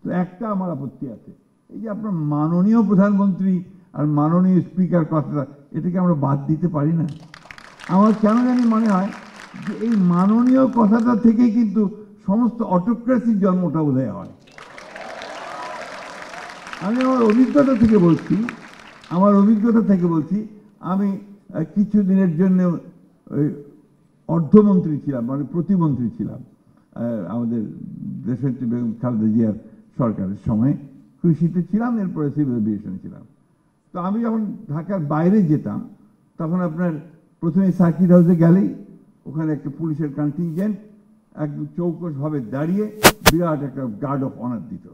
তো একটা আমার আপত্তি আছে, এই যে আপনার মাননীয় প্রধানমন্ত্রী আর মাননীয় স্পিকার কথাটা, এটাকে আমরা বাদ দিতে পারি না? আমার কেন জানি মনে হয় যে এই মাননীয় কথাটা থেকে কিন্তু সমস্ত অটোক্রেসির জন্মটা বোধহয় হয়। আমি আমার অভিজ্ঞতা থেকে বলছি, আমি কিছু দিনের জন্য ওই অর্থমন্ত্রী ছিলাম, মানে প্রতিমন্ত্রী ছিলাম আমাদের দেশের বেগম খালেদা জিয়ার সরকারের সময়। কৃষিতে ছিলাম, এরপরে সিভিল এভিয়েশন ছিলাম। তো আমি যখন ঢাকার বাইরে যেতাম, তখন আপনার প্রথমে সার্কিট হাউসে গেলেই ওখানে একটা পুলিশের কন্টিনজেন্ট একদম চৌকসভাবে দাঁড়িয়ে বিরাট একটা গার্ড অফ অনার দিত।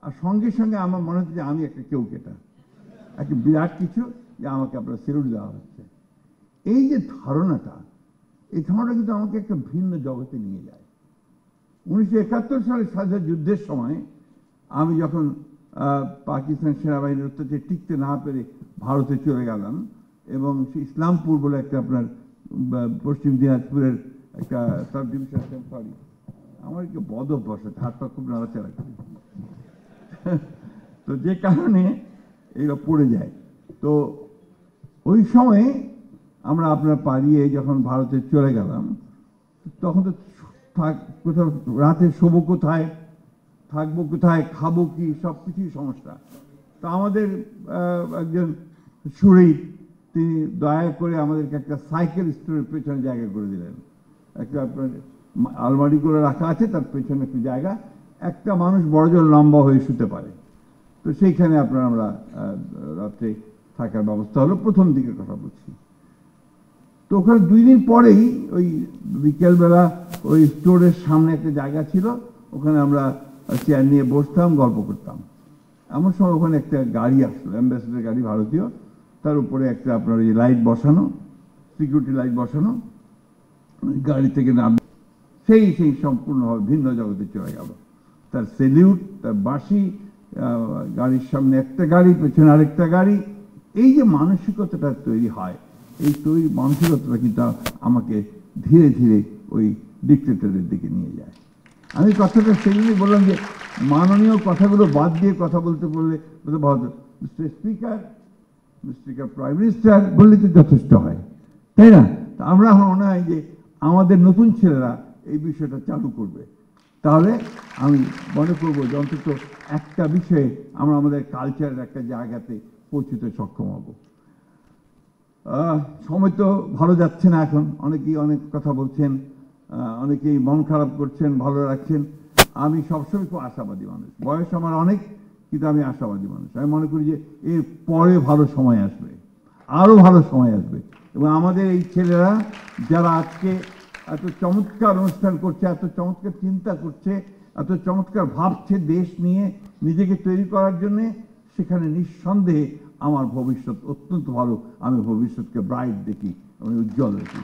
আর সঙ্গে সঙ্গে আমার মনে হচ্ছে যে আমি একটা কেউকেটা, একটা বিরাট কিছু, যে আমাকে আপনার সেলুট দেওয়া হচ্ছে। এই যে ধারণাটা, এই ধারণাটা কিন্তু আমাকে একটা ভিন্ন জগতে নিয়ে যায়। 1971 সালের স্বাধীনতা যুদ্ধের সময় আমি যখন পাকিস্তান সেনাবাহিনীর অত্যাচারে টিকতে না পেরে ভারতে চলে গেলাম, এবং ইসলামপুর বলে একটা আপনার পশ্চিম দিনাজপুরের একটা সাব ডিভিশন, সরি আমার একটু বদ অভ্যাস আছে, হাত পা খুব নাড়াচাড়া করি, তো যে কারণে এগুলো পড়ে যায়। তো ওই সময়ে আমরা আপনার পালিয়ে যখন ভারতে চলে গেলাম, তখন তো কোথাও রাতে শোবো কোথায়, থাকবো কোথায়, খাবো কি, সব কিছুই সমস্যা। তো আমাদের একজন সুরেই তিনি দয়া করে আমাদেরকে একটা সাইকেল স্টোরের পেছনে জায়গা করে দিলেন। একটা আপনার আলমারি করে রাখা আছে, তার পেছনে একটু জায়গা, একটা মানুষ বড়জোর লম্বা হয়ে শুতে পারে। তো সেইখানে আপনার আমরা রাত্রে থাকার ব্যবস্থা হলো, প্রথম দিকের কথা বলছি। তো ওখানে 2 দিন পরেই ওই বিকেলবেলা ওই স্টোরের সামনে একটা জায়গা ছিল, ওখানে আমরা চেয়ার নিয়ে বসতাম, গল্প করতাম। এমন সময় ওখানে একটা গাড়ি আসলো, অ্যাম্বাসেডার গাড়ি ভারতীয়, তার উপরে একটা আপনার ওই লাইট বসানো, সিকিউরিটি লাইট বসানো, গাড়ি থেকে নাম সেই সম্পূর্ণভাবে ভিন্ন জগতে চলে গেল। তার সেলিউট, তার বাঁশি, গাড়ির সামনে একটা গাড়ি, পেছনে আরেকটা গাড়ি, এই যে মানসিকতাটা তৈরি হয়, এই মানসিকতাটা কিন্তু আমাকে ধীরে ধীরে ওই ডিক্টেটরের দিকে নিয়ে যায়। আমি কথাটা সেই জন্যই বললাম যে মাননীয় কথাগুলো বাদ দিয়ে কথা বলতে বললে মিস্টার স্পিকার, প্রাইম মিনিস্টার বললে তো যথেষ্ট হয়, তাই না? আমরা মনে হয় যে আমাদের নতুন ছেলেরা এই বিষয়টা চালু করবে, তাহলে আমি মনে করবো যে অন্তত একটা বিষয়ে আমরা আমাদের কালচারের একটা জায়গাতে পৌঁছতে সক্ষম হব। সময় তো ভালো যাচ্ছে না, এখন অনেকেই অনেক কথা বলছেন, অনেকেই মন খারাপ করছেন, ভালো রাখছেন। আমি সবসময় খুব আশাবাদী মানুষ, বয়স আমার অনেক, কিন্তু আমি আশাবাদী মানুষ। আমি মনে করি যে এর পরে ভালো সময় আসবে, আরও ভালো সময় আসবে, এবং আমাদের এই ছেলেরা যারা আজকে এত চমৎকার অনুষ্ঠান করছে, এত চমৎকার চিন্তা করছে, এত চমৎকার ভাবছে দেশ নিয়ে নিজেকে তৈরি করার জন্যে, সেখানে নিঃসন্দেহে আমার ভবিষ্যৎ অত্যন্ত ভালো। আমি ভবিষ্যৎকে ব্রাইট দেখি, আমি উজ্জ্বল দেখি।